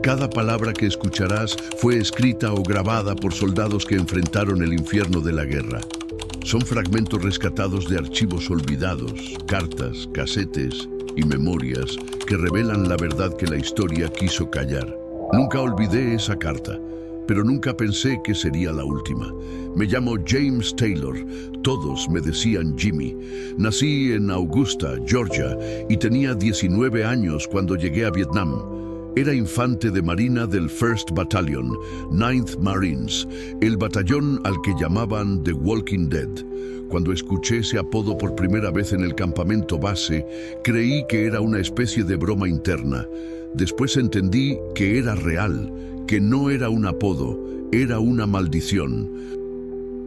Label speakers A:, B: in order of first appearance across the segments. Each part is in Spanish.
A: Cada palabra que escucharás fue escrita o grabada por soldados que enfrentaron el infierno de la guerra. Son fragmentos rescatados de archivos olvidados, cartas, casetes y memorias que revelan la verdad que la historia quiso callar. Nunca olvidé esa carta, pero nunca pensé que sería la última. Me llamo James Taylor. Todos me decían Jimmy. Nací en Augusta, Georgia, y tenía 19 años cuando llegué a Vietnam. Era infante de marina del 1st Battalion, 9th Marines, el batallón al que llamaban The Walking Dead. Cuando escuché ese apodo por primera vez en el campamento base, creí que era una especie de broma interna. Después entendí que era real, que no era un apodo, era una maldición.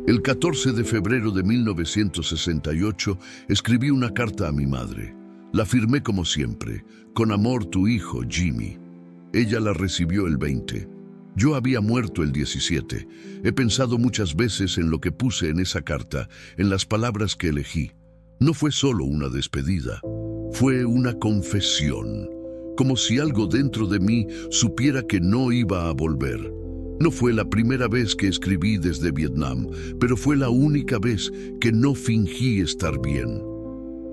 A: El 14 de febrero de 1968 escribí una carta a mi madre. La firmé como siempre, con amor tu hijo, Jimmy. Ella la recibió el 20. Yo había muerto el 17. He pensado muchas veces en lo que puse en esa carta, en las palabras que elegí. No fue solo una despedida, fue una confesión, como si algo dentro de mí supiera que no iba a volver. No fue la primera vez que escribí desde Vietnam, pero fue la única vez que no fingí estar bien.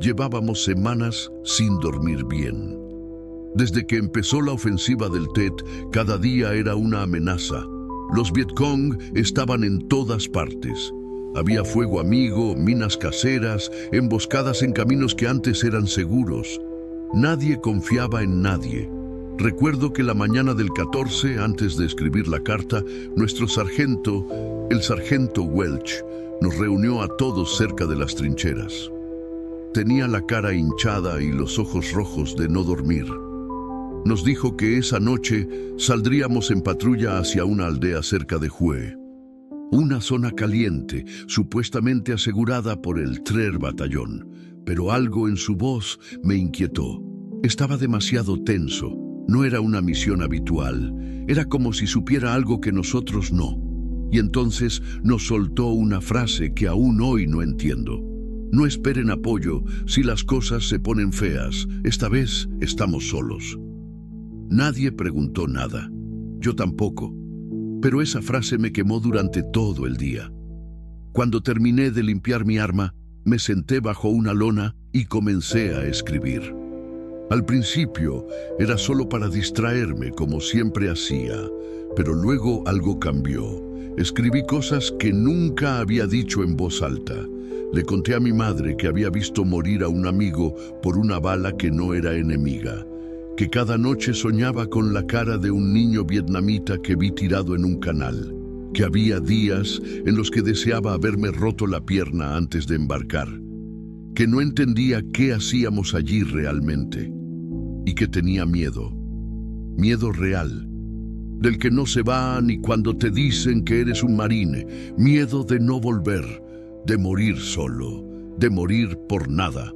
A: Llevábamos semanas sin dormir bien. Desde que empezó la ofensiva del Tet, cada día era una amenaza. Los Vietcong estaban en todas partes. Había fuego amigo, minas caseras, emboscadas en caminos que antes eran seguros. Nadie confiaba en nadie. Recuerdo que la mañana del 14, antes de escribir la carta, nuestro sargento, el sargento Welch, nos reunió a todos cerca de las trincheras. Tenía la cara hinchada y los ojos rojos de no dormir. Nos dijo que esa noche saldríamos en patrulla hacia una aldea cerca de Hue, una zona caliente, supuestamente asegurada por el 3 Batallón, pero algo en su voz me inquietó. Estaba demasiado tenso. No era una misión habitual. Era como si supiera algo que nosotros no. Y entonces nos soltó una frase que aún hoy no entiendo. No esperen apoyo si las cosas se ponen feas. Esta vez estamos solos. Nadie preguntó nada. Yo tampoco. Pero esa frase me quemó durante todo el día. Cuando terminé de limpiar mi arma, me senté bajo una lona y comencé a escribir. Al principio era solo para distraerme, como siempre hacía, pero luego algo cambió. Escribí cosas que nunca había dicho en voz alta. Le conté a mi madre que había visto morir a un amigo por una bala que no era enemiga, que cada noche soñaba con la cara de un niño vietnamita que vi tirado en un canal, que había días en los que deseaba haberme roto la pierna antes de embarcar, que no entendía qué hacíamos allí realmente y que tenía miedo, miedo real, del que no se va ni cuando te dicen que eres un marine, miedo de no volver, de morir solo, de morir por nada.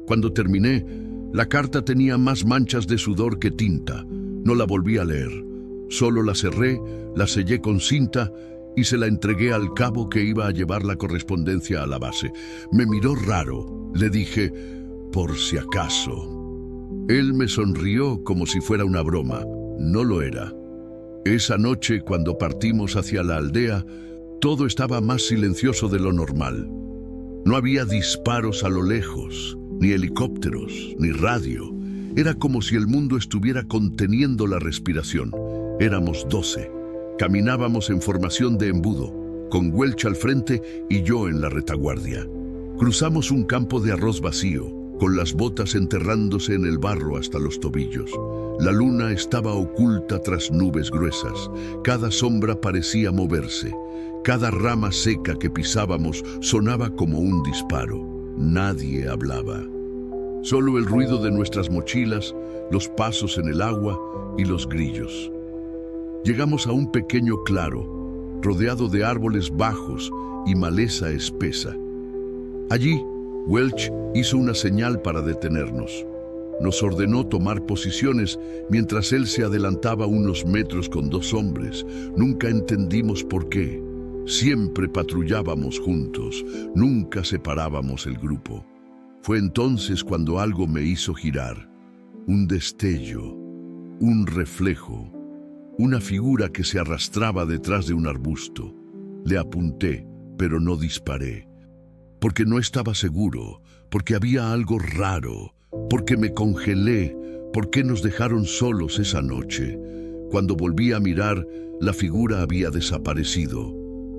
A: Cuando terminé, la carta tenía más manchas de sudor que tinta. No la volví a leer. Solo la cerré, la sellé con cinta y se la entregué al cabo que iba a llevar la correspondencia a la base. Me miró raro. Le dije, por si acaso. Él me sonrió como si fuera una broma. No lo era. Esa noche, cuando partimos hacia la aldea, todo estaba más silencioso de lo normal. No había disparos a lo lejos, ni helicópteros, ni radio. Era como si el mundo estuviera conteniendo la respiración. Éramos 12. Caminábamos en formación de embudo, con Welch al frente y yo en la retaguardia. Cruzamos un campo de arroz vacío, con las botas enterrándose en el barro hasta los tobillos. La luna estaba oculta tras nubes gruesas. Cada sombra parecía moverse. Cada rama seca que pisábamos sonaba como un disparo. Nadie hablaba. Solo el ruido de nuestras mochilas, los pasos en el agua y los grillos. Llegamos a un pequeño claro, rodeado de árboles bajos y maleza espesa. Allí, Welch hizo una señal para detenernos. Nos ordenó tomar posiciones mientras él se adelantaba unos metros con 2 hombres. Nunca entendimos por qué. Siempre patrullábamos juntos, nunca separábamos el grupo. Fue entonces cuando algo me hizo girar. Un destello, un reflejo, una figura que se arrastraba detrás de un arbusto. Le apunté, pero no disparé, porque no estaba seguro, porque había algo raro, porque me congelé, porque nos dejaron solos esa noche. Cuando volví a mirar, la figura había desaparecido.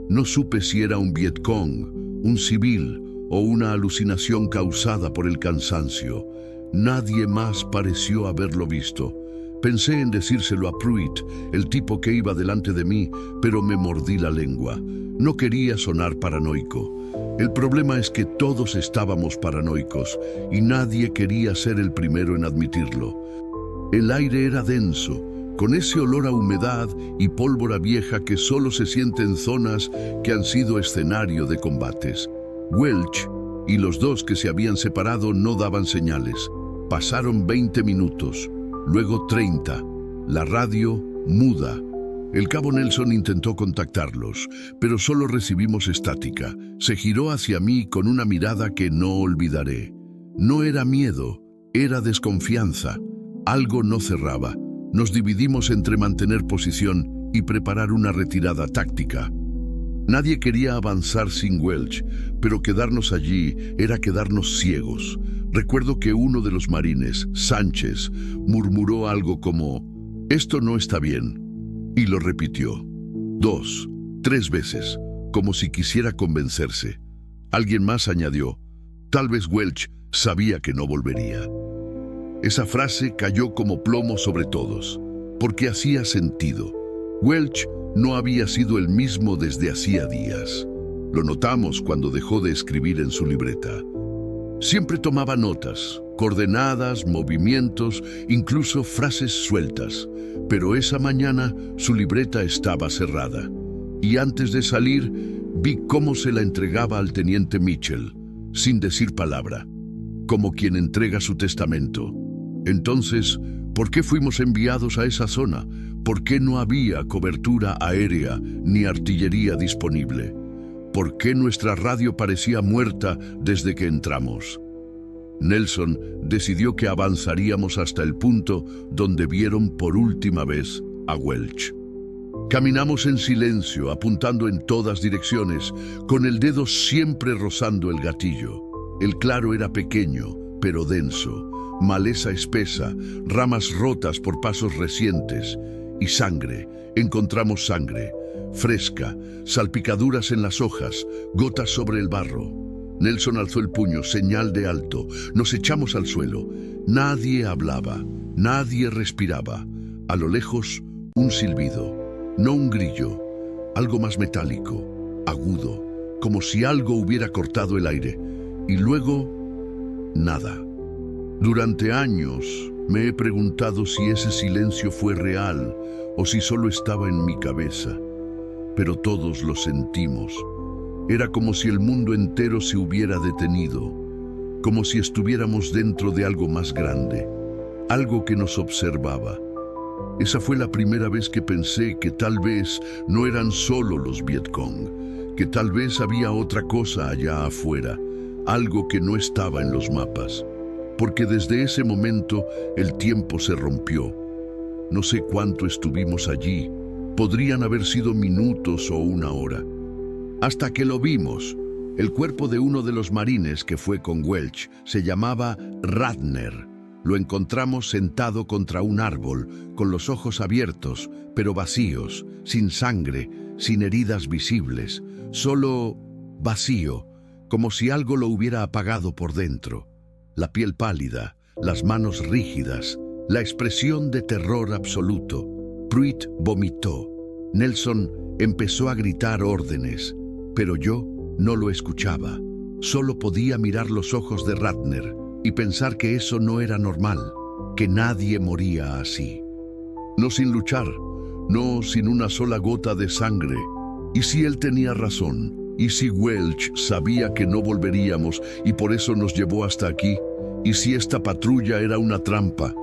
A: No supe si era un Vietcong, un civil o una alucinación causada por el cansancio. Nadie más pareció haberlo visto. Pensé en decírselo a Pruitt, el tipo que iba delante de mí, pero me mordí la lengua. No quería sonar paranoico. El problema es que todos estábamos paranoicos y nadie quería ser el primero en admitirlo. El aire era denso, con ese olor a humedad y pólvora vieja que solo se siente en zonas que han sido escenario de combates. Welch y los dos que se habían separado no daban señales. Pasaron 20 minutos, luego 30. La radio muda. El cabo Nelson intentó contactarlos, pero solo recibimos estática. Se giró hacia mí con una mirada que no olvidaré. No era miedo, era desconfianza. Algo no cerraba. Nos dividimos entre mantener posición y preparar una retirada táctica. Nadie quería avanzar sin Welch, pero quedarnos allí era quedarnos ciegos. Recuerdo que uno de los marines, Sánchez, murmuró algo como, «Esto no está bien», y lo repitió 2, 3 veces, como si quisiera convencerse. Alguien más añadió, «Tal vez Welch sabía que no volvería». Esa frase cayó como plomo sobre todos, porque hacía sentido. Welch no había sido el mismo desde hacía días. Lo notamos cuando dejó de escribir en su libreta. Siempre tomaba notas, coordenadas, movimientos, incluso frases sueltas, pero esa mañana su libreta estaba cerrada. Y antes de salir, vi cómo se la entregaba al teniente Mitchell, sin decir palabra, como quien entrega su testamento. Entonces, ¿por qué fuimos enviados a esa zona? ¿Por qué no había cobertura aérea ni artillería disponible? ¿Por qué nuestra radio parecía muerta desde que entramos? Nelson decidió que avanzaríamos hasta el punto donde vieron por última vez a Welch. Caminamos en silencio, apuntando en todas direcciones, con el dedo siempre rozando el gatillo. El claro era pequeño, pero denso. Maleza espesa, ramas rotas por pasos recientes y sangre. Encontramos sangre, fresca, salpicaduras en las hojas, gotas sobre el barro. Nelson alzó el puño, señal de alto. Nos echamos al suelo. Nadie hablaba, nadie respiraba. A lo lejos, un silbido, no un grillo, algo más metálico, agudo, como si algo hubiera cortado el aire. Y luego, nada. Durante años me he preguntado si ese silencio fue real o si solo estaba en mi cabeza, pero todos lo sentimos. Era como si el mundo entero se hubiera detenido, como si estuviéramos dentro de algo más grande, algo que nos observaba. Esa fue la primera vez que pensé que tal vez no eran solo los Vietcong, que tal vez había otra cosa allá afuera, algo que no estaba en los mapas. Porque desde ese momento el tiempo se rompió. No sé cuánto estuvimos allí, podrían haber sido minutos o una hora. Hasta que lo vimos, el cuerpo de uno de los marines que fue con Welch se llamaba Ratner. Lo encontramos sentado contra un árbol, con los ojos abiertos, pero vacíos, sin sangre, sin heridas visibles, solo vacío, como si algo lo hubiera apagado por dentro. La piel pálida, las manos rígidas, la expresión de terror absoluto. Pruitt vomitó. Nelson empezó a gritar órdenes, pero yo no lo escuchaba. Solo podía mirar los ojos de Ratner y pensar que eso no era normal, que nadie moría así. No sin luchar, no sin una sola gota de sangre. ¿Y si él tenía razón? ¿Y si Welch sabía que no volveríamos y por eso nos llevó hasta aquí? ¿Y si esta patrulla era una trampa?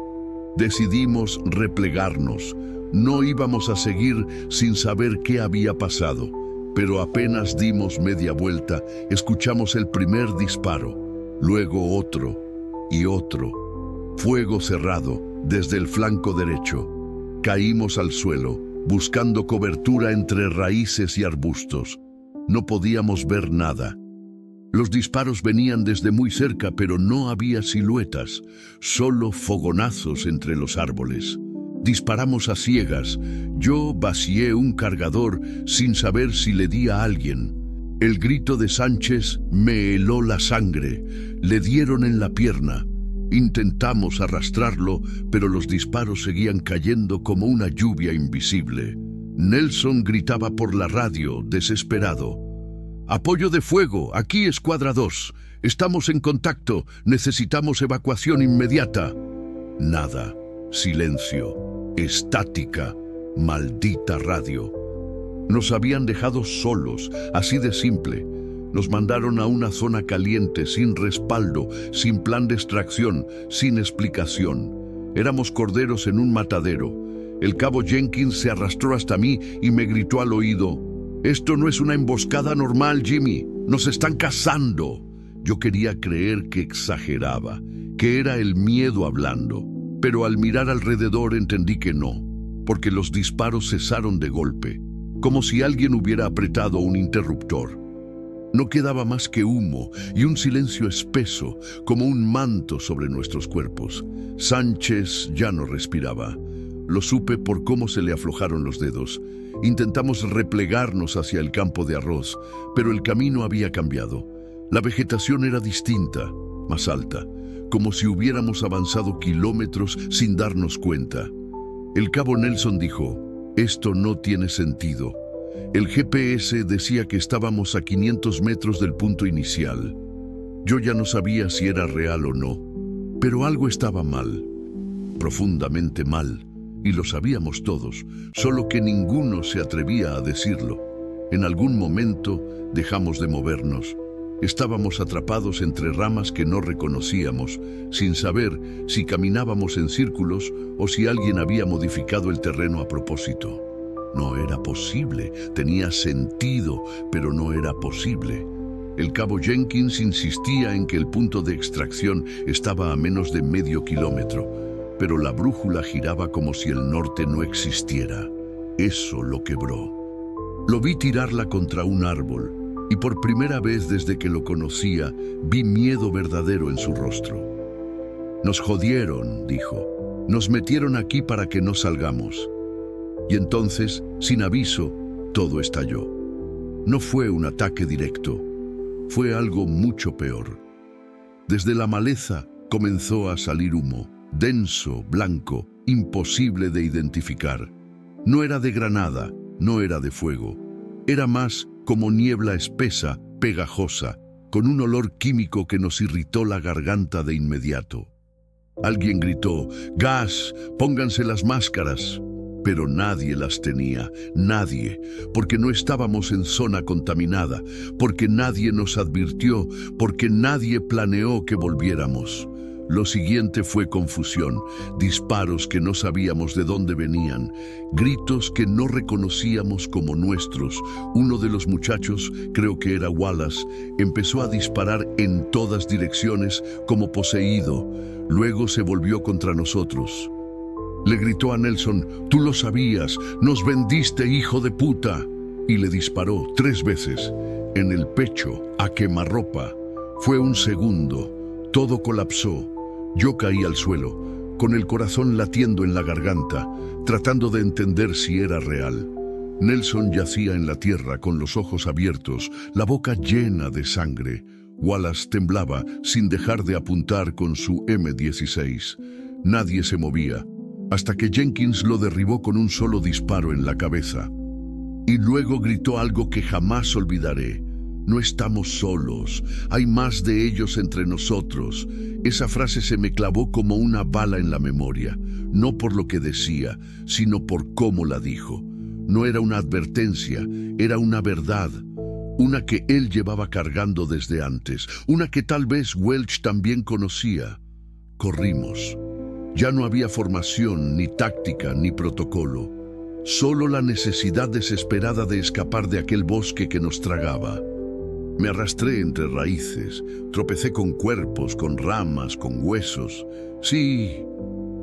A: Decidimos replegarnos. No íbamos a seguir sin saber qué había pasado, pero apenas dimos media vuelta, escuchamos el primer disparo, luego otro y otro. Fuego cerrado desde el flanco derecho. Caímos al suelo. buscando cobertura entre raíces y arbustos. No podíamos ver nada. Los disparos venían desde muy cerca, pero no había siluetas, solo fogonazos entre los árboles. Disparamos a ciegas. Yo vacié un cargador sin saber si le di a alguien. El grito de Sánchez me heló la sangre. Le dieron en la pierna. Intentamos arrastrarlo, pero los disparos seguían cayendo como una lluvia invisible. Nelson gritaba por la radio, desesperado. «Apoyo de fuego, aquí Escuadra 2. Estamos en contacto, necesitamos evacuación inmediata». Nada, silencio, estática, maldita radio. Nos habían dejado solos, así de simple. Nos mandaron a una zona caliente, sin respaldo, sin plan de extracción, sin explicación. Éramos corderos en un matadero. El cabo Jenkins se arrastró hasta mí y me gritó al oído: «Esto no es una emboscada normal, Jimmy. Nos están cazando». Yo quería creer que exageraba, que era el miedo hablando. Pero al mirar alrededor entendí que no, porque los disparos cesaron de golpe, como si alguien hubiera apretado un interruptor. No quedaba más que humo y un silencio espeso, como un manto sobre nuestros cuerpos. Sánchez ya no respiraba. Lo supe por cómo se le aflojaron los dedos. Intentamos replegarnos hacia el campo de arroz, pero el camino había cambiado. La vegetación era distinta, más alta, como si hubiéramos avanzado kilómetros sin darnos cuenta. El cabo Nelson dijo: «Esto no tiene sentido». El GPS decía que estábamos a 500 metros del punto inicial. Yo ya no sabía si era real o no, pero algo estaba mal, profundamente mal, y lo sabíamos todos, solo que ninguno se atrevía a decirlo. En algún momento dejamos de movernos. Estábamos atrapados entre ramas que no reconocíamos, sin saber si caminábamos en círculos o si alguien había modificado el terreno a propósito. No era posible, tenía sentido, pero no era posible. El cabo Jenkins insistía en que el punto de extracción estaba a menos de medio kilómetro, pero la brújula giraba como si el norte no existiera. Eso lo quebró. Lo vi tirarla contra un árbol, y por primera vez desde que lo conocía, vi miedo verdadero en su rostro. «Nos jodieron», dijo. «Nos metieron aquí para que no salgamos». Y entonces, sin aviso, todo estalló. No fue un ataque directo, fue algo mucho peor. Desde la maleza comenzó a salir humo, denso, blanco, imposible de identificar. No era de granada, no era de fuego. Era más como niebla espesa, pegajosa, con un olor químico que nos irritó la garganta de inmediato. Alguien gritó: «¡Gas! ¡Pónganse las máscaras!». Pero nadie las tenía, nadie, porque no estábamos en zona contaminada, porque nadie nos advirtió, porque nadie planeó que volviéramos. Lo siguiente fue confusión, disparos que no sabíamos de dónde venían, gritos que no reconocíamos como nuestros. Uno de los muchachos, creo que era Wallace, empezó a disparar en todas direcciones como poseído. Luego se volvió contra nosotros. Le gritó a Nelson: «Tú lo sabías, nos vendiste, hijo de puta». Y le disparó 3 veces, en el pecho, a quemarropa. Fue un segundo, todo colapsó. Yo caí al suelo, con el corazón latiendo en la garganta, tratando de entender si era real. Nelson yacía en la tierra con los ojos abiertos, la boca llena de sangre. Wallace temblaba sin dejar de apuntar con su M16. Nadie se movía, hasta que Jenkins lo derribó con un solo disparo en la cabeza. Y luego gritó algo que jamás olvidaré: «No estamos solos, hay más de ellos entre nosotros». Esa frase se me clavó como una bala en la memoria, no por lo que decía, sino por cómo la dijo. No era una advertencia, era una verdad, una que él llevaba cargando desde antes, una que tal vez Welch también conocía. Corrimos. Ya no había formación, ni táctica, ni protocolo. Solo la necesidad desesperada de escapar de aquel bosque que nos tragaba. Me arrastré entre raíces, tropecé con cuerpos, con ramas, con huesos. Sí,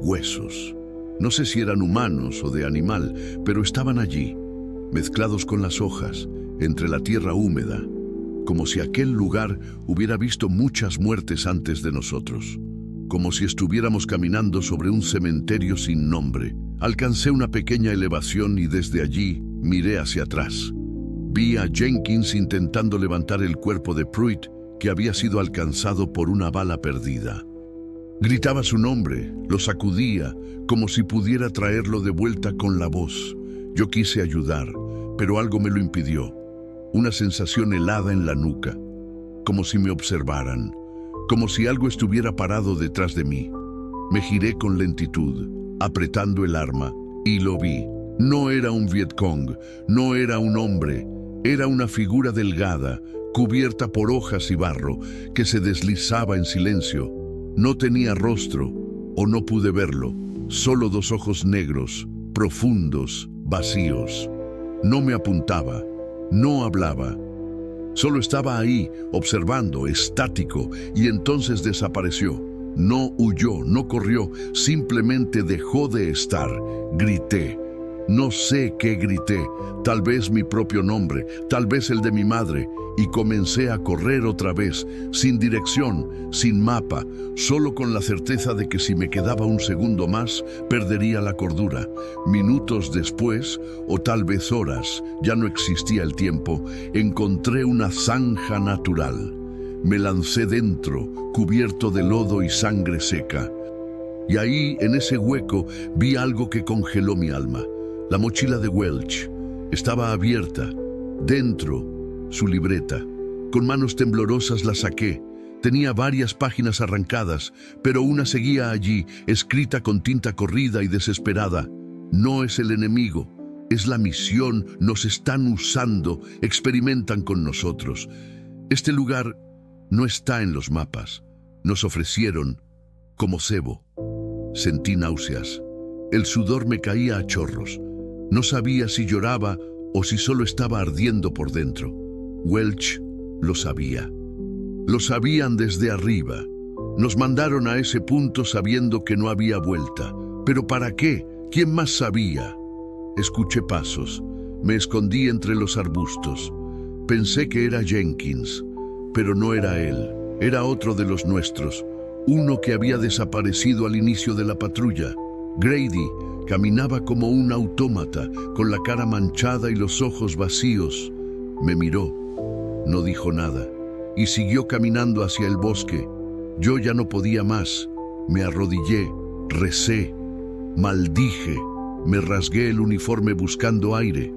A: huesos. No sé si eran humanos o de animal, pero estaban allí, mezclados con las hojas, entre la tierra húmeda, como si aquel lugar hubiera visto muchas muertes antes de nosotros, como si estuviéramos caminando sobre un cementerio sin nombre. Alcancé una pequeña elevación y desde allí miré hacia atrás. Vi a Jenkins intentando levantar el cuerpo de Pruitt, que había sido alcanzado por una bala perdida. Gritaba su nombre, lo sacudía, como si pudiera traerlo de vuelta con la voz. Yo quise ayudar, pero algo me lo impidió. Una sensación helada en la nuca, como si me observaran, como si algo estuviera parado detrás de mí. Me giré con lentitud, apretando el arma, y lo vi. No era un Vietcong, no era un hombre, era una figura delgada, cubierta por hojas y barro, que se deslizaba en silencio. No tenía rostro, o no pude verlo, solo dos ojos negros, profundos, vacíos. No me apuntaba, no hablaba. Solo estaba ahí, observando, estático, y entonces desapareció. No huyó, no corrió, simplemente dejó de estar. Grité. No sé qué grité, tal vez mi propio nombre, tal vez el de mi madre, y comencé a correr otra vez, sin dirección, sin mapa, solo con la certeza de que si me quedaba un segundo más, perdería la cordura. Minutos después, o tal vez horas, ya no existía el tiempo, encontré una zanja natural. Me lancé dentro, cubierto de lodo y sangre seca. Y ahí, en ese hueco, vi algo que congeló mi alma. La mochila de Welch estaba abierta. Dentro, su libreta. Con manos temblorosas la saqué. Tenía varias páginas arrancadas, pero una seguía allí, escrita con tinta corrida y desesperada. No es el enemigo, es la misión, nos están usando, experimentan con nosotros. Este lugar no está en los mapas. Nos ofrecieron como cebo. Sentí náuseas. El sudor me caía a chorros. No sabía si lloraba o si solo estaba ardiendo por dentro. Welch lo sabía. Lo sabían desde arriba. Nos mandaron a ese punto sabiendo que no había vuelta. ¿Pero para qué? ¿Quién más sabía? Escuché pasos. Me escondí entre los arbustos. Pensé que era Jenkins, pero no era él. Era otro de los nuestros. Uno que había desaparecido al inicio de la patrulla. Grady caminaba como un autómata, con la cara manchada y los ojos vacíos. Me miró, no dijo nada, y siguió caminando hacia el bosque. Yo ya no podía más. Me arrodillé, recé, maldije, me rasgué el uniforme buscando aire.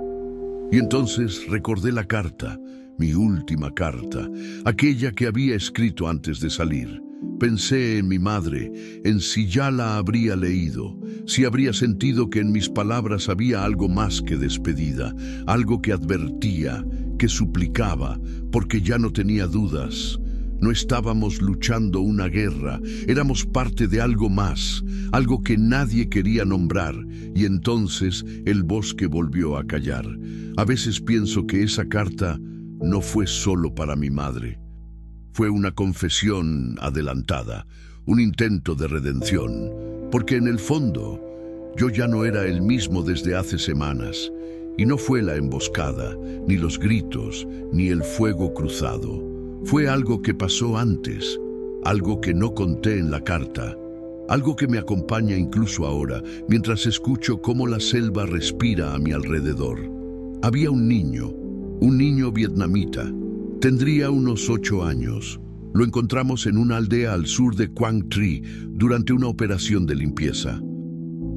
A: Y entonces recordé la carta, mi última carta, aquella que había escrito antes de salir. Pensé en mi madre, en si ya la habría leído, si habría sentido que en mis palabras había algo más que despedida, algo que advertía, que suplicaba, porque ya no tenía dudas. No estábamos luchando una guerra, éramos parte de algo más, algo que nadie quería nombrar, y entonces el bosque volvió a callar. A veces pienso que esa carta no fue solo para mi madre. Fue una confesión adelantada, un intento de redención, porque en el fondo yo ya no era el mismo desde hace semanas, y no fue la emboscada, ni los gritos, ni el fuego cruzado. Fue algo que pasó antes, algo que no conté en la carta, algo que me acompaña incluso ahora, mientras escucho cómo la selva respira a mi alrededor. Había un niño vietnamita. Tendría unos 8 años. Lo encontramos en una aldea al sur de Quang Tri durante una operación de limpieza.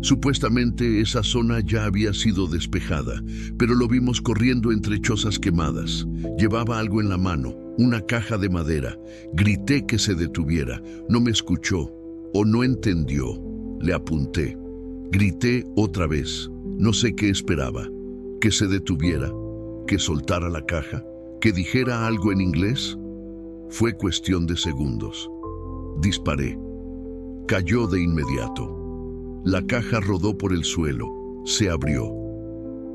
A: Supuestamente esa zona ya había sido despejada, pero lo vimos corriendo entre chozas quemadas. Llevaba algo en la mano, una caja de madera. Grité que se detuviera. No me escuchó o no entendió. Le apunté. Grité otra vez. No sé qué esperaba. Que se detuviera, que soltara la caja, que dijera algo en inglés. Fue cuestión de segundos. Disparé. Cayó de inmediato. La caja rodó por el suelo. Se abrió.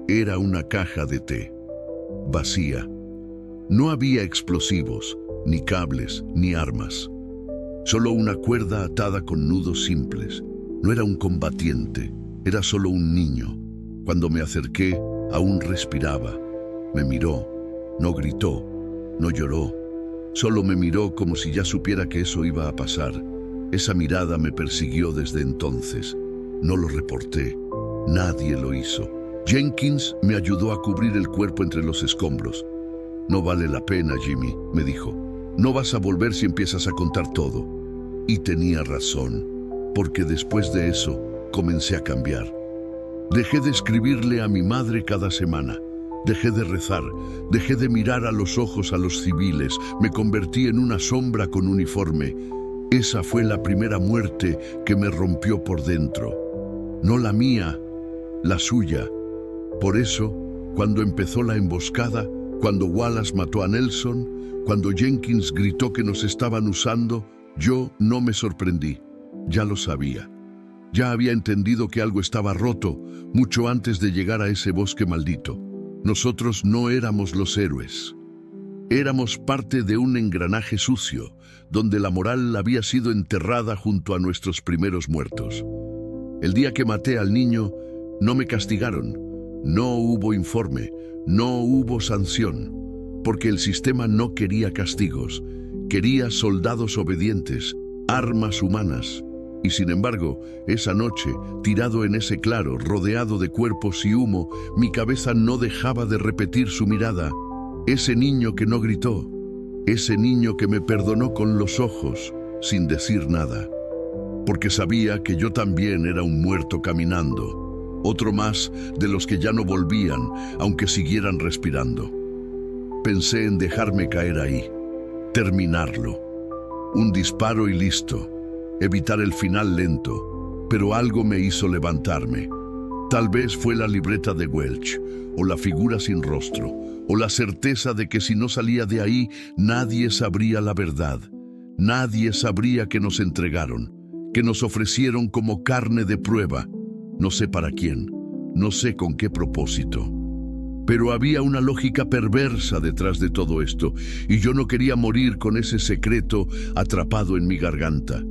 A: Era una caja de té. Vacía. No había explosivos, ni cables, ni armas. Solo una cuerda atada con nudos simples. No era un combatiente. Era solo un niño. Cuando me acerqué, aún respiraba. Me miró, no gritó, no lloró. Solo me miró como si ya supiera que eso iba a pasar. Esa mirada me persiguió desde entonces. No lo reporté. Nadie lo hizo. Jenkins me ayudó a cubrir el cuerpo entre los escombros. No vale la pena, Jimmy, me dijo. No vas a volver si empiezas a contar todo. Y tenía razón, porque después de eso comencé a cambiar. Dejé de escribirle a mi madre cada semana. Dejé de rezar, dejé de mirar a los ojos a los civiles, me convertí en una sombra con uniforme. Esa fue la primera muerte que me rompió por dentro. No la mía, la suya. Por eso, cuando empezó la emboscada, cuando Wallace mató a Nelson, cuando Jenkins gritó que nos estaban usando, yo no me sorprendí. Ya lo sabía. Ya había entendido que algo estaba roto mucho antes de llegar a ese bosque maldito. Nosotros no éramos los héroes. Éramos parte de un engranaje sucio, donde la moral había sido enterrada junto a nuestros primeros muertos. El día que maté al niño, no me castigaron. No hubo informe, no hubo sanción, porque el sistema no quería castigos, quería soldados obedientes, armas humanas. Y sin embargo, esa noche, tirado en ese claro, rodeado de cuerpos y humo, mi cabeza no dejaba de repetir su mirada. Ese niño que no gritó, ese niño que me perdonó con los ojos, sin decir nada. Porque sabía que yo también era un muerto caminando, otro más de los que ya no volvían, aunque siguieran respirando. Pensé en dejarme caer ahí, terminarlo. Un disparo y listo. Evitar el final lento, pero algo me hizo levantarme. Tal vez fue la libreta de Welch, o la figura sin rostro, o la certeza de que si no salía de ahí, nadie sabría la verdad. Nadie sabría que nos entregaron, que nos ofrecieron como carne de prueba. No sé para quién, no sé con qué propósito. Pero había una lógica perversa detrás de todo esto, y yo no quería morir con ese secreto atrapado en mi garganta.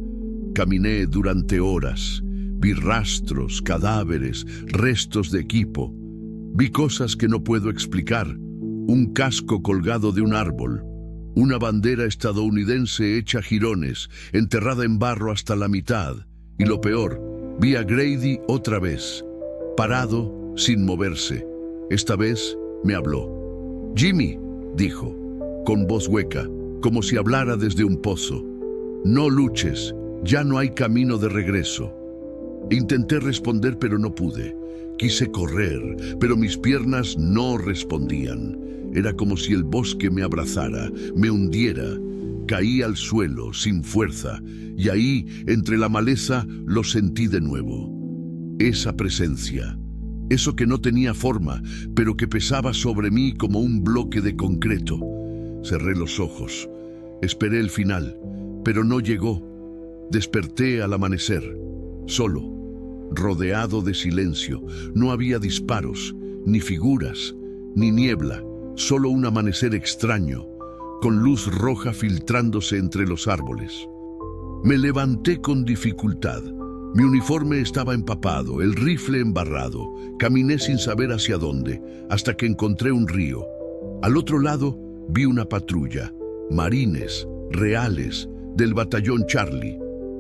A: Caminé durante horas, vi rastros, cadáveres, restos de equipo. Vi cosas que no puedo explicar. Un casco colgado de un árbol, una bandera estadounidense hecha jirones, enterrada en barro hasta la mitad. Y lo peor, vi a Grady otra vez, parado, sin moverse. Esta vez me habló. «Jimmy», dijo, con voz hueca, como si hablara desde un pozo. «No luches. Ya no hay camino de regreso». Intenté responder, pero no pude. Quise correr, pero mis piernas no respondían. Era como si el bosque me abrazara, me hundiera. Caí al suelo, sin fuerza, y ahí, entre la maleza, lo sentí de nuevo. Esa presencia, eso que no tenía forma, pero que pesaba sobre mí como un bloque de concreto. Cerré los ojos. Esperé el final, pero no llegó. Desperté al amanecer, solo, rodeado de silencio. No había disparos, ni figuras, ni niebla, solo un amanecer extraño, con luz roja filtrándose entre los árboles. Me levanté con dificultad. Mi uniforme estaba empapado, el rifle embarrado. Caminé sin saber hacia dónde, hasta que encontré un río. Al otro lado vi una patrulla, marines, reales, del batallón Charlie.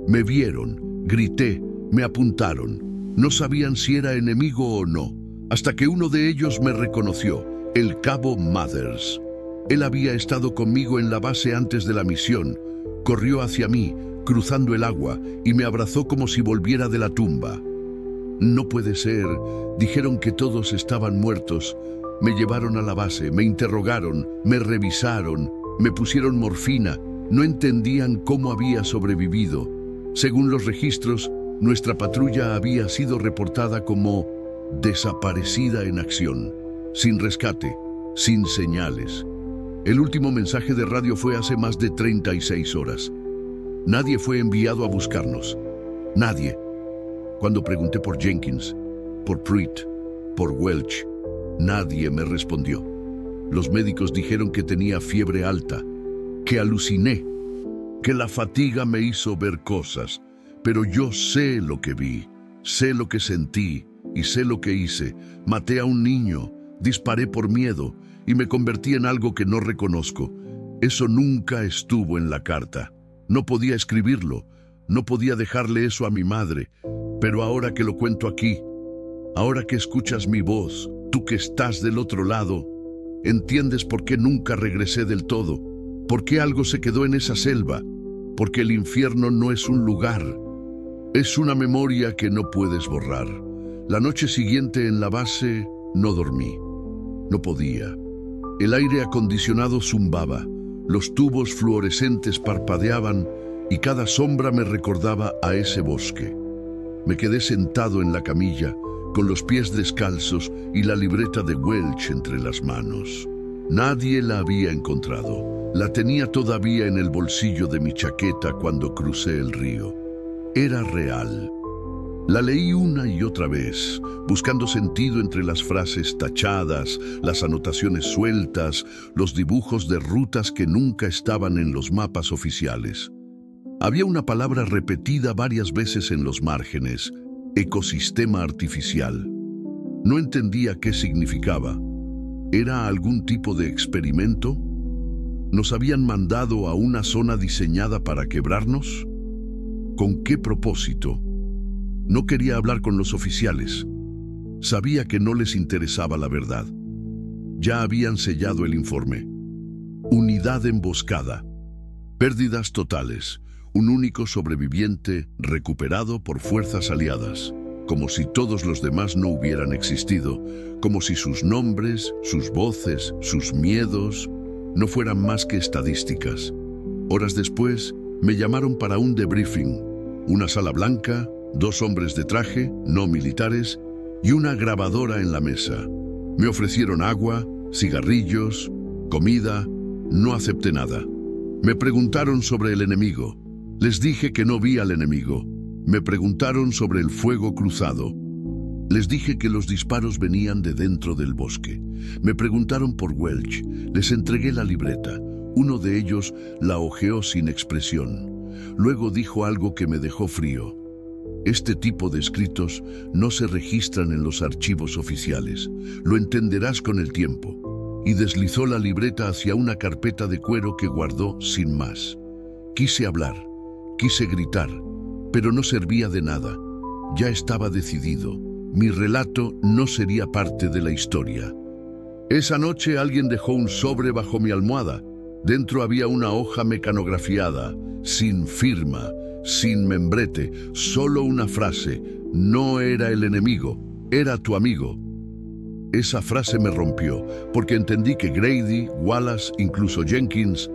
A: Me vieron, grité, me apuntaron. No sabían si era enemigo o no, hasta que uno de ellos me reconoció, el cabo Mathers. Él había estado conmigo en la base antes de la misión. Corrió hacia mí, cruzando el agua, y me abrazó como si volviera de la tumba. «No puede ser», dijeron que todos estaban muertos. Me llevaron a la base, me interrogaron, me revisaron, me pusieron morfina. No entendían cómo había sobrevivido. Según los registros, nuestra patrulla había sido reportada como desaparecida en acción, sin rescate, sin señales. El último mensaje de radio fue hace más de 36 horas. Nadie fue enviado a buscarnos. Nadie. Cuando pregunté por Jenkins, por Pruitt, por Welch, nadie me respondió. Los médicos dijeron que tenía fiebre alta, que aluciné, que la fatiga me hizo ver cosas, pero yo sé lo que vi. Sé lo que sentí y sé lo que hice. Maté a un niño, disparé por miedo y me convertí en algo que no reconozco. Eso nunca estuvo en la carta. No podía escribirlo, no podía dejarle eso a mi madre. Pero ahora que lo cuento aquí, ahora que escuchas mi voz, tú que estás del otro lado, entiendes por qué nunca regresé del todo, por qué algo se quedó en esa selva, porque el infierno no es un lugar, es una memoria que no puedes borrar. La noche siguiente en la base no dormí, no podía. El aire acondicionado zumbaba, los tubos fluorescentes parpadeaban y cada sombra me recordaba a ese bosque. Me quedé sentado en la camilla, con los pies descalzos y la libreta de Welch entre las manos. Nadie la había encontrado. La tenía todavía en el bolsillo de mi chaqueta cuando crucé el río. Era real. La leí una y otra vez, buscando sentido entre las frases tachadas, las anotaciones sueltas, los dibujos de rutas que nunca estaban en los mapas oficiales. Había una palabra repetida varias veces en los márgenes: ecosistema artificial. No entendía qué significaba. ¿Era algún tipo de experimento? ¿Nos habían mandado a una zona diseñada para quebrarnos? ¿Con qué propósito? No quería hablar con los oficiales. Sabía que no les interesaba la verdad. Ya habían sellado el informe. Unidad emboscada. Pérdidas totales. Un único sobreviviente recuperado por fuerzas aliadas, como si todos los demás no hubieran existido, como si sus nombres, sus voces, sus miedos no fueran más que estadísticas. Horas después, me llamaron para un debriefing, una sala blanca, 2 hombres de traje, no militares, y una grabadora en la mesa. Me ofrecieron agua, cigarrillos, comida. No acepté nada. Me preguntaron sobre el enemigo. Les dije que no vi al enemigo. Me preguntaron sobre el fuego cruzado. Les dije que los disparos venían de dentro del bosque. Me preguntaron por Welch. Les entregué la libreta. Uno de ellos la hojeó sin expresión. Luego dijo algo que me dejó frío. Este tipo de escritos no se registran en los archivos oficiales. Lo entenderás con el tiempo. Y deslizó la libreta hacia una carpeta de cuero que guardó sin más. Quise hablar, quise gritar, pero no servía de nada. Ya estaba decidido. Mi relato no sería parte de la historia. Esa noche alguien dejó un sobre bajo mi almohada. Dentro había una hoja mecanografiada, sin firma, sin membrete, solo una frase: no era el enemigo, era tu amigo. Esa frase me rompió, porque entendí que Grady, Wallace, incluso Jenkins,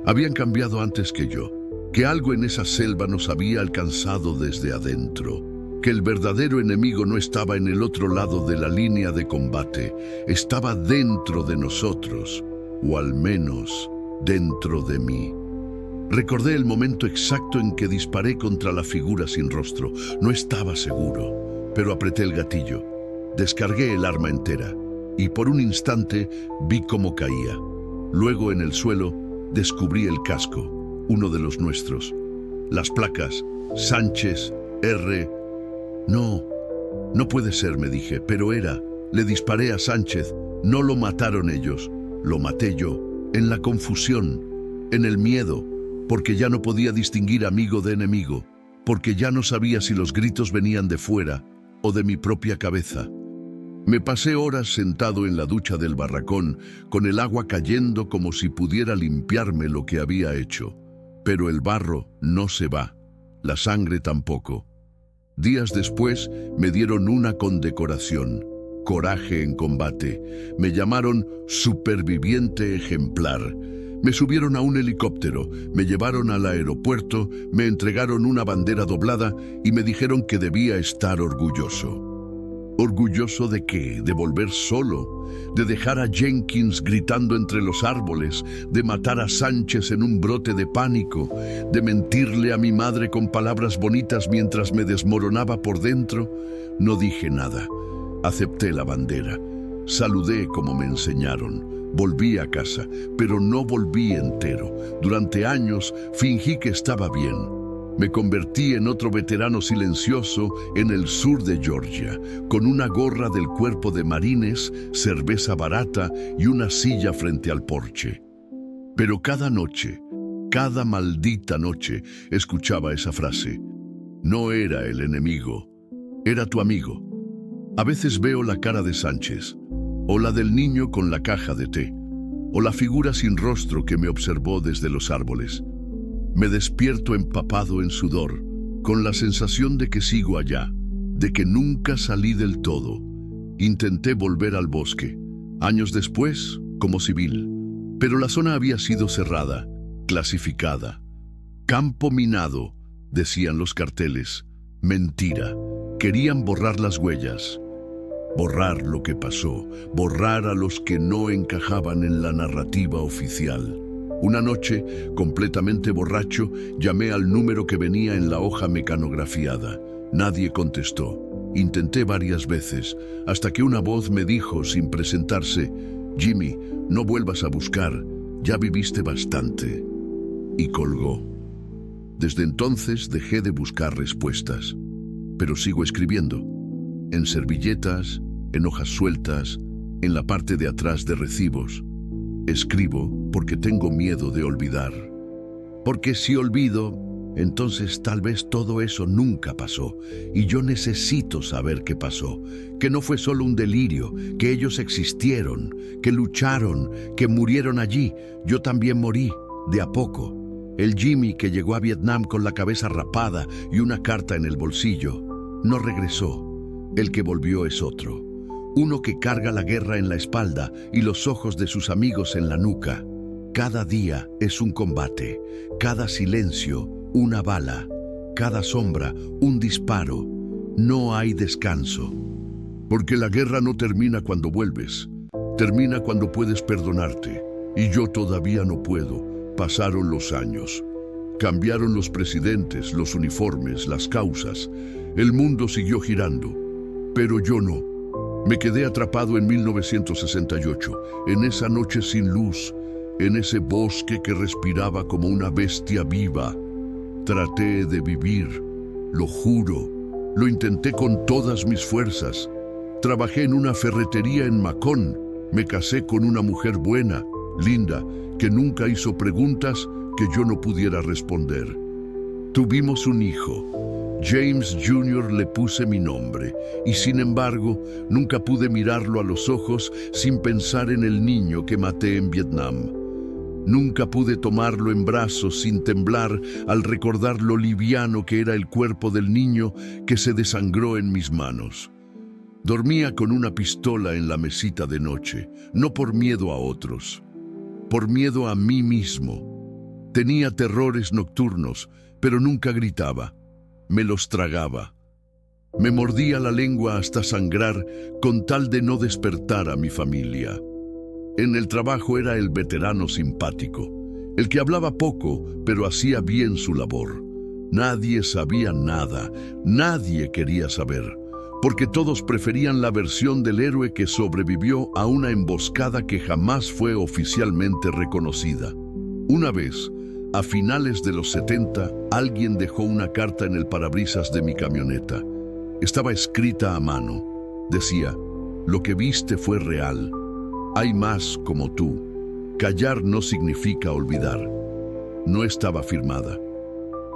A: habían cambiado antes que yo, que algo en esa selva nos había alcanzado desde adentro, que el verdadero enemigo no estaba en el otro lado de la línea de combate, estaba dentro de nosotros, o al menos dentro de mí. Recordé el momento exacto en que disparé contra la figura sin rostro. No estaba seguro, pero apreté el gatillo. Descargué el arma entera y por un instante vi cómo caía. Luego en el suelo descubrí el casco, uno de los nuestros. Las placas, Sánchez, R. No puede ser, me dije, pero era. Le disparé a Sánchez, no lo mataron ellos, lo maté yo, en la confusión, en el miedo, porque ya no podía distinguir amigo de enemigo, porque ya no sabía si los gritos venían de fuera o de mi propia cabeza. Me pasé horas sentado en la ducha del barracón, con el agua cayendo como si pudiera limpiarme lo que había hecho. Pero el barro no se va, la sangre tampoco. Días después me dieron una condecoración, Coraje en Combate. Me llamaron Superviviente Ejemplar. Me subieron a un helicóptero, me llevaron al aeropuerto, me entregaron una bandera doblada y me dijeron que debía estar orgulloso. ¿Orgulloso de qué? De volver solo, de dejar a Jenkins gritando entre los árboles, de matar a Sánchez en un brote de pánico, de mentirle a mi madre con palabras bonitas mientras me desmoronaba por dentro. No dije nada. Acepté la bandera. Saludé como me enseñaron. Volví a casa, pero no volví entero. Durante años fingí que estaba bien. Me convertí en otro veterano silencioso en el sur de Georgia, con una gorra del cuerpo de marines, cerveza barata y una silla frente al porche. Pero cada noche, cada maldita noche, escuchaba esa frase. No era el enemigo, era tu amigo. A veces veo la cara de Sánchez, o la del niño con la caja de té, o la figura sin rostro que me observó desde los árboles. Me despierto empapado en sudor, con la sensación de que sigo allá, de que nunca salí del todo. Intenté volver al bosque, años después, como civil, pero la zona había sido cerrada, clasificada. Campo minado, decían los carteles. Mentira, querían borrar las huellas. Borrar lo que pasó, borrar a los que no encajaban en la narrativa oficial. Una noche, completamente borracho, llamé al número que venía en la hoja mecanografiada. Nadie contestó. Intenté varias veces, hasta que una voz me dijo, sin presentarse, «Jimmy, no vuelvas a buscar, ya viviste bastante». Y colgó. Desde entonces dejé de buscar respuestas, pero sigo escribiendo. En servilletas, en hojas sueltas, en la parte de atrás de recibos. Escribo porque tengo miedo de olvidar. Porque si olvido, entonces tal vez todo eso nunca pasó. Y yo necesito saber qué pasó. Que no fue solo un delirio, que ellos existieron, que lucharon, que murieron allí. Yo también morí, de a poco. El Jimmy que llegó a Vietnam con la cabeza rapada y una carta en el bolsillo, no regresó. El que volvió es otro. Uno que carga la guerra en la espalda y los ojos de sus amigos en la nuca. Cada día es un combate, cada silencio una bala, cada sombra un disparo. No hay descanso. Porque la guerra no termina cuando vuelves, termina cuando puedes perdonarte. Y yo todavía no puedo. Pasaron los años. Cambiaron los presidentes, los uniformes, las causas. El mundo siguió girando, pero yo no. Me quedé atrapado en 1968, en esa noche sin luz, en ese bosque que respiraba como una bestia viva. Traté de vivir, lo juro, lo intenté con todas mis fuerzas. Trabajé en una ferretería en Macón, me casé con una mujer buena, linda, que nunca hizo preguntas que yo no pudiera responder. Tuvimos un hijo. James Jr. le puse mi nombre, y sin embargo, nunca pude mirarlo a los ojos sin pensar en el niño que maté en Vietnam. Nunca pude tomarlo en brazos sin temblar al recordar lo liviano que era el cuerpo del niño que se desangró en mis manos. Dormía con una pistola en la mesita de noche, no por miedo a otros, por miedo a mí mismo. Tenía terrores nocturnos, pero nunca gritaba. Me los tragaba. Me mordía la lengua hasta sangrar con tal de no despertar a mi familia. En el trabajo era el veterano simpático, el que hablaba poco, pero hacía bien su labor. Nadie sabía nada, nadie quería saber, porque todos preferían la versión del héroe que sobrevivió a una emboscada que jamás fue oficialmente reconocida. Una vez, a finales de los 70, alguien dejó una carta en el parabrisas de mi camioneta. Estaba escrita a mano. Decía, lo que viste fue real. Hay más como tú. Callar no significa olvidar. No estaba firmada.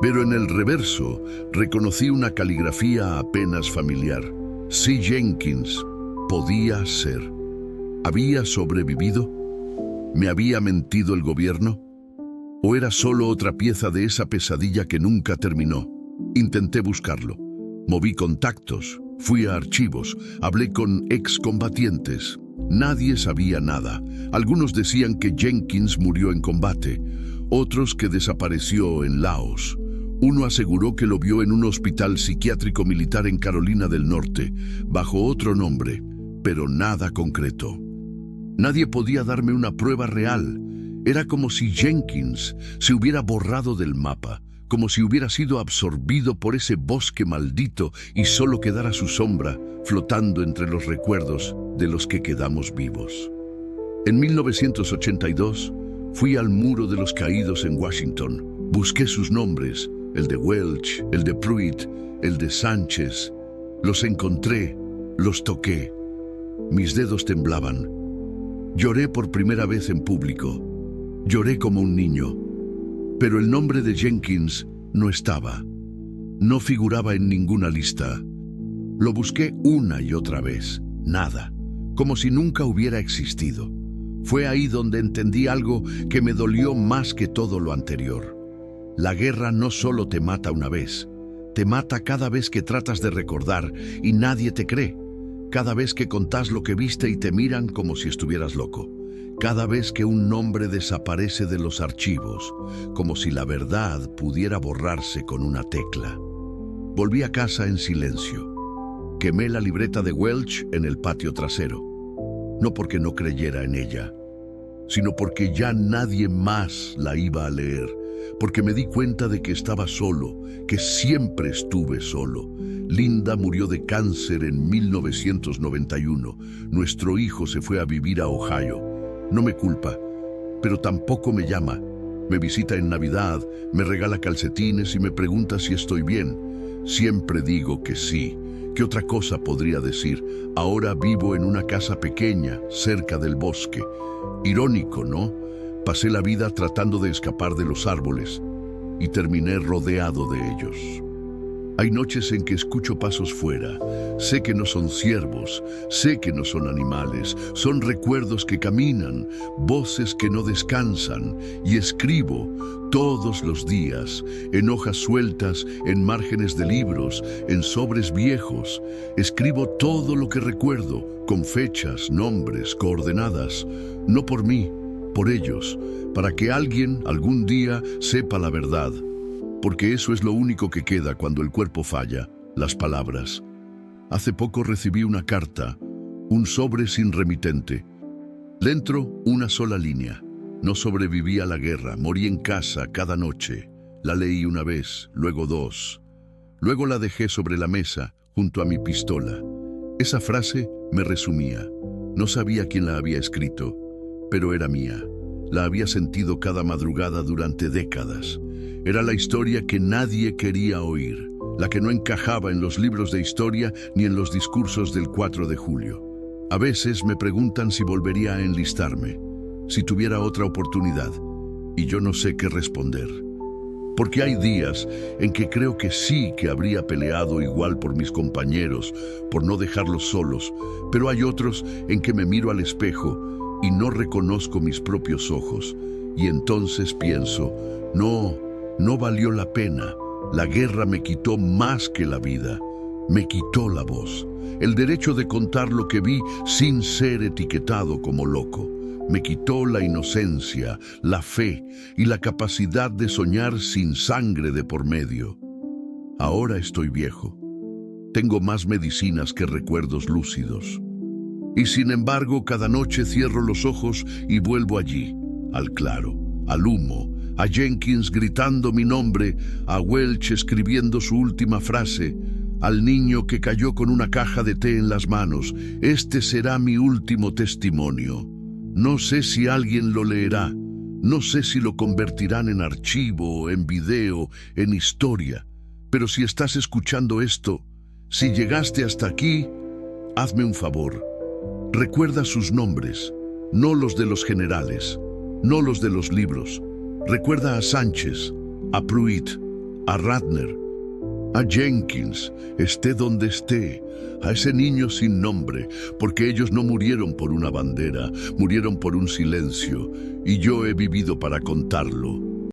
A: Pero en el reverso reconocí una caligrafía apenas familiar. C. Jenkins. Podía ser. ¿Había sobrevivido? ¿Me había mentido el gobierno? ¿O era solo otra pieza de esa pesadilla que nunca terminó? Intenté buscarlo. Moví contactos, fui a archivos, hablé con excombatientes. Nadie sabía nada. Algunos decían que Jenkins murió en combate, otros que desapareció en Laos. Uno aseguró que lo vio en un hospital psiquiátrico militar en Carolina del Norte, bajo otro nombre, pero nada concreto. Nadie podía darme una prueba real. Era como si Jenkins se hubiera borrado del mapa, como si hubiera sido absorbido por ese bosque maldito y solo quedara su sombra flotando entre los recuerdos de los que quedamos vivos. En 1982 fui al Muro de los Caídos en Washington, busqué sus nombres, el de Welch, el de Pruitt, el de Sánchez. Los encontré, los toqué. Mis dedos temblaban. Lloré por primera vez en público. Lloré como un niño. Pero el nombre de Jenkins no estaba. No figuraba en ninguna lista. Lo busqué una y otra vez. Nada. Como si nunca hubiera existido. Fue ahí donde entendí algo que me dolió más que todo lo anterior. La guerra no solo te mata una vez, te mata cada vez que tratas de recordar y nadie te cree. Cada vez que contás lo que viste y te miran como si estuvieras loco. Cada vez que un nombre desaparece de los archivos, como si la verdad pudiera borrarse con una tecla. Volví a casa en silencio. Quemé la libreta de Welch en el patio trasero. No porque no creyera en ella, sino porque ya nadie más la iba a leer, porque me di cuenta de que estaba solo, que siempre estuve solo. Linda murió de cáncer en 1991. Nuestro hijo se fue a vivir a Ohio. No me culpa, pero tampoco me llama. Me visita en Navidad, me regala calcetines y me pregunta si estoy bien. Siempre digo que sí. ¿Qué otra cosa podría decir? Ahora vivo en una casa pequeña, cerca del bosque. Irónico, ¿no? Pasé la vida tratando de escapar de los árboles y terminé rodeado de ellos. Hay noches en que escucho pasos fuera. Sé que no son ciervos, sé que no son animales, son recuerdos que caminan, voces que no descansan, y escribo todos los días, en hojas sueltas, en márgenes de libros, en sobres viejos. Escribo todo lo que recuerdo, con fechas, nombres, coordenadas, no por mí, por ellos, para que alguien algún día sepa la verdad. Porque eso es lo único que queda cuando el cuerpo falla, las palabras. Hace poco recibí una carta, un sobre sin remitente. Dentro, una sola línea. No sobreviví a la guerra, morí en casa cada noche. La leí una vez, luego dos. Luego la dejé sobre la mesa, junto a mi pistola. Esa frase me resumía. No sabía quién la había escrito, pero era mía. La había sentido cada madrugada durante décadas. Era la historia que nadie quería oír, la que no encajaba en los libros de historia ni en los discursos del 4 de julio. A veces me preguntan si volvería a enlistarme, si tuviera otra oportunidad, y yo no sé qué responder. Porque hay días en que creo que sí que habría peleado igual por mis compañeros, por no dejarlos solos, pero hay otros en que me miro al espejo y no reconozco mis propios ojos, y entonces pienso, no valió la pena. La guerra me quitó más que la vida. Me quitó la voz, el derecho de contar lo que vi sin ser etiquetado como loco. Me quitó la inocencia, la fe y la capacidad de soñar sin sangre de por medio. Ahora estoy viejo. Tengo más medicinas que recuerdos lúcidos. Y sin embargo, cada noche cierro los ojos y vuelvo allí, al claro, al humo, a Jenkins gritando mi nombre, a Welch escribiendo su última frase, al niño que cayó con una caja de té en las manos. Este será mi último testimonio. No sé si alguien lo leerá, no sé si lo convertirán en archivo, en video, en historia, pero si estás escuchando esto, si llegaste hasta aquí, hazme un favor. Recuerda sus nombres, no los de los generales, no los de los libros. Recuerda a Sánchez, a Pruitt, a Ratner, a Jenkins, esté donde esté, a ese niño sin nombre, porque ellos no murieron por una bandera, murieron por un silencio, y yo he vivido para contarlo.